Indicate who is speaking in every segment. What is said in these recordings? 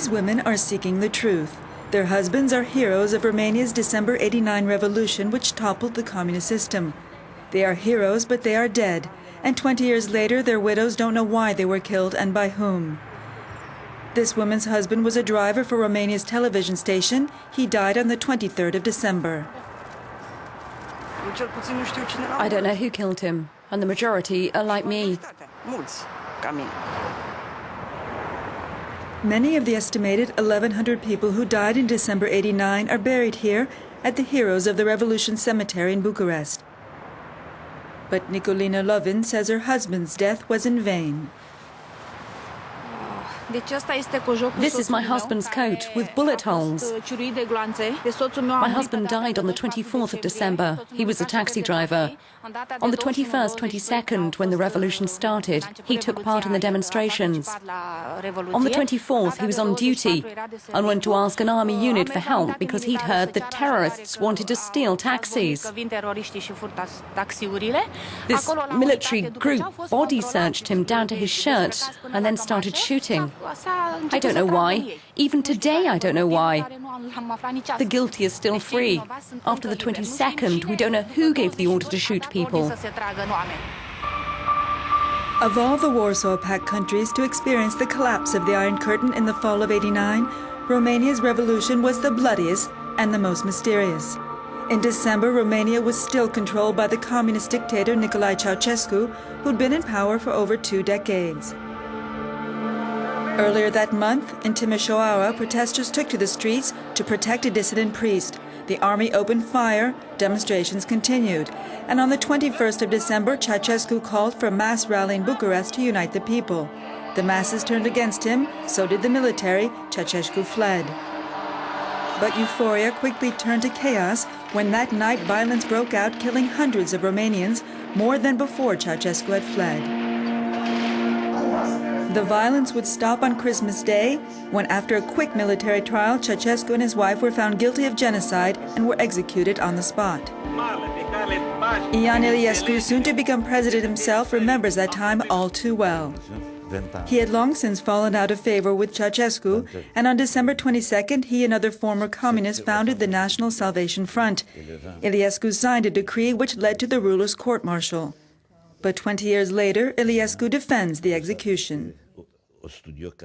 Speaker 1: These women are seeking the truth. Their husbands are heroes of Romania's December '89 revolution, which toppled the communist system. They are heroes, but they are dead, and 20 years later their widows don't know why they were killed and by whom. This woman's husband was a driver for Romania's television station. He died on the 23rd of December.
Speaker 2: I don't know who killed him, and the majority are like me.
Speaker 1: Many of the estimated 1,100 people who died in December '89 are buried here at the Heroes of the Revolution Cemetery in Bucharest. But Nicolae Ceausescu says her husband's death was in vain.
Speaker 2: This is my husband's coat with bullet holes. My husband died on the 24th of December. He was a taxi driver. On the 21st, 22nd, when the revolution started, he took part in the demonstrations. On the 24th, he was on duty and went to ask an army unit for help because he'd heard that terrorists wanted to steal taxis. This military group body searched him down to his shirt and then started shooting. I don't know why. Even today, I don't know why. The guilty is still free. After the 22nd, we don't know who gave the order to shoot people.
Speaker 1: Of all the Warsaw Pact countries to experience the collapse of the Iron Curtain in the fall of '89, Romania's revolution was the bloodiest and the most mysterious. In December, Romania was still controlled by the communist dictator Nicolae Ceausescu, who'd been in power for over 2 decades. Earlier that month, in Timișoara, protesters took to the streets to protect a dissident priest. The army opened fire, demonstrations continued, and on the 21st of December, Ceausescu called for a mass rally in Bucharest to unite the people. The masses turned against him, so did the military. Ceausescu fled. But euphoria quickly turned to chaos when that night violence broke out, killing hundreds of Romanians, more than before Ceausescu had fled. The violence would stop on Christmas Day, when after a quick military trial, Ceausescu and his wife were found guilty of genocide and were executed on the spot. Nicolae, soon to become president himself, remembers that time all too well. He had long since fallen out of favor with Ceausescu, and on December 22nd, he and other former communists founded the National Salvation Front. Iliescu signed a decree which led to the ruler's court-martial. But 20 years later, Iliescu defends the execution.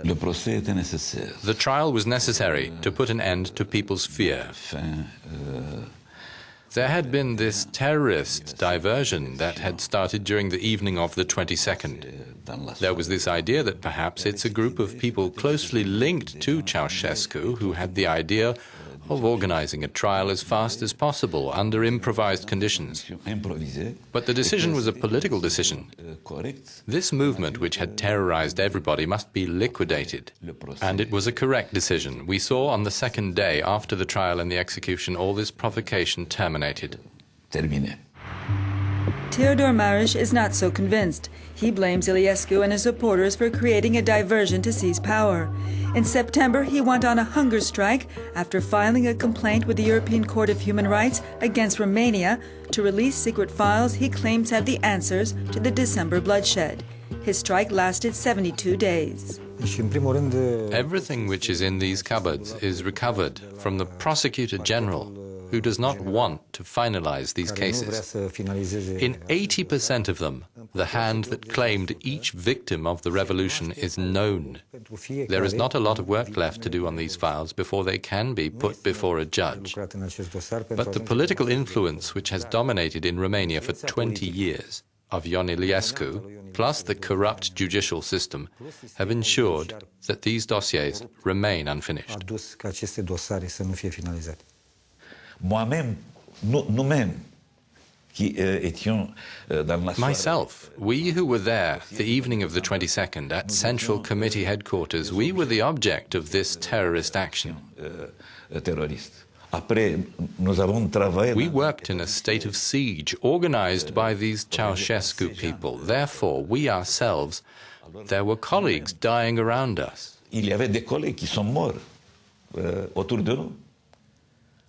Speaker 3: The trial was necessary to put an end to people's fear. There had been this terrorist diversion that had started during the evening of the 22nd. There was this idea that perhaps it's a group of people closely linked to Ceausescu who had the idea of organizing a trial as fast as possible under improvised conditions. But the decision was a political decision. This movement, which had terrorized everybody, must be liquidated. And it was a correct decision. We saw on the second day after the trial and the execution all this provocation terminated.
Speaker 1: Teodor Maras is not so convinced. He blames Iliescu and his supporters for creating a diversion to seize power. In September, he went on a hunger strike after filing a complaint with the European Court of Human Rights against Romania to release secret files he claims have the answers to the December bloodshed. His strike lasted 72 days.
Speaker 3: Everything which is in these cupboards is recovered from the Prosecutor General, who does not want to finalize these cases. In 80% of them, the hand that claimed each victim of the revolution is known. There is not a lot of work left to do on these files before they can be put before a judge. But the political influence which has dominated in Romania for 20 years of Ion Iliescu, plus the corrupt judicial system, have ensured that these dossiers remain unfinished. Myself, we who were there the evening of the 22nd at Central Committee headquarters, we were the object of this terrorist action. We worked in a state of siege, organized by these Ceausescu people. Therefore, we ourselves, there were colleagues dying around us.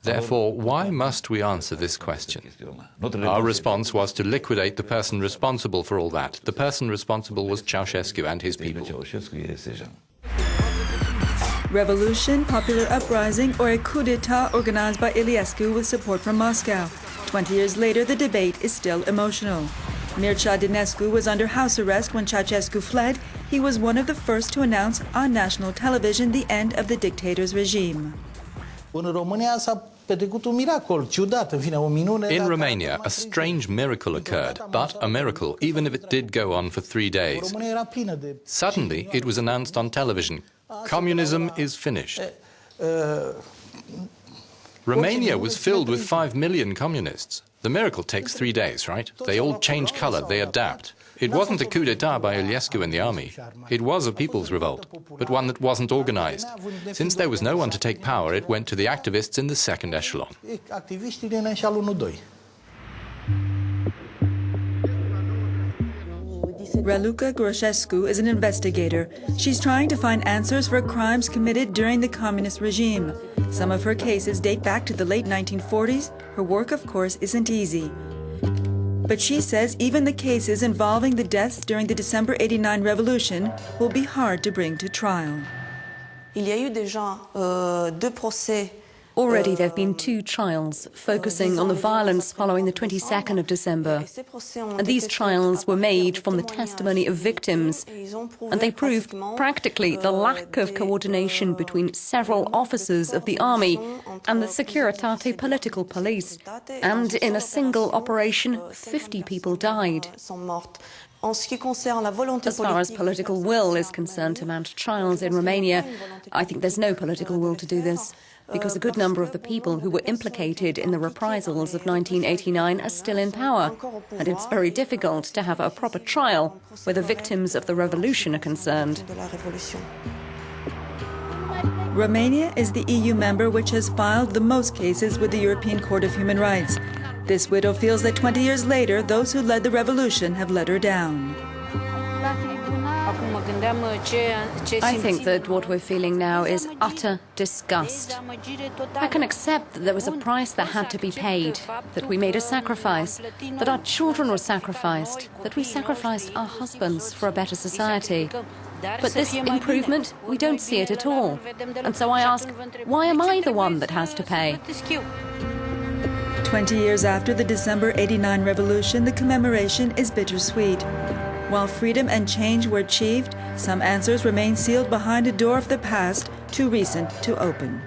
Speaker 3: Therefore, why must we answer this question? Our response was to liquidate the person responsible for all that. The person responsible was Ceausescu and his people.
Speaker 1: Revolution, popular uprising, or a coup d'etat organized by Iliescu with support from Moscow. 20 years later, the debate is still emotional. Mircea Dinescu was under house arrest when Ceausescu fled. He was one of the first to announce on national television the end of the dictator's regime.
Speaker 3: In Romania, a strange miracle occurred, but a miracle, even if it did go on for 3 days. Suddenly, it was announced on television, communism is finished. Romania was filled with 5 million communists. The miracle takes 3 days, right? They all change color, they adapt. It wasn't a coup d'etat by Iliescu and the army. It was a people's revolt, but one that wasn't organized. Since there was no one to take power, it went to the activists in the second echelon.
Speaker 1: Raluca Ceausescu is an investigator. She's trying to find answers for crimes committed during the communist regime. Some of her cases date back to the late 1940s. Her work, of course, isn't easy. But she says even the cases involving the deaths during the December '89 revolution will be hard to bring to trial.
Speaker 2: Already there have been 2 trials focusing on the violence following the 22nd of December. And these trials were made from the testimony of victims. And they proved practically the lack of coordination between several officers of the army and the Securitate political police. And in a single operation, 50 people died. As far as political will is concerned to mount trials in Romania, I think there's no political will to do this, because a good number of the people who were implicated in the reprisals of 1989 are still in power, and it's very difficult to have a proper trial where the victims of the revolution are concerned.
Speaker 1: Romania is the EU member which has filed the most cases with the European Court of Human Rights. This widow feels that 20 years later, those who led the revolution have let her down.
Speaker 2: I think that what we're feeling now is utter disgust. I can accept that there was a price that had to be paid, that we made a sacrifice, that our children were sacrificed, that we sacrificed our husbands for a better society. But this improvement, we don't see it at all. And so I ask, why am I the one that has to pay?
Speaker 1: 20 years after the December '89 revolution, the commemoration is bittersweet. While freedom and change were achieved, some answers remain sealed behind a door of the past, too recent to open.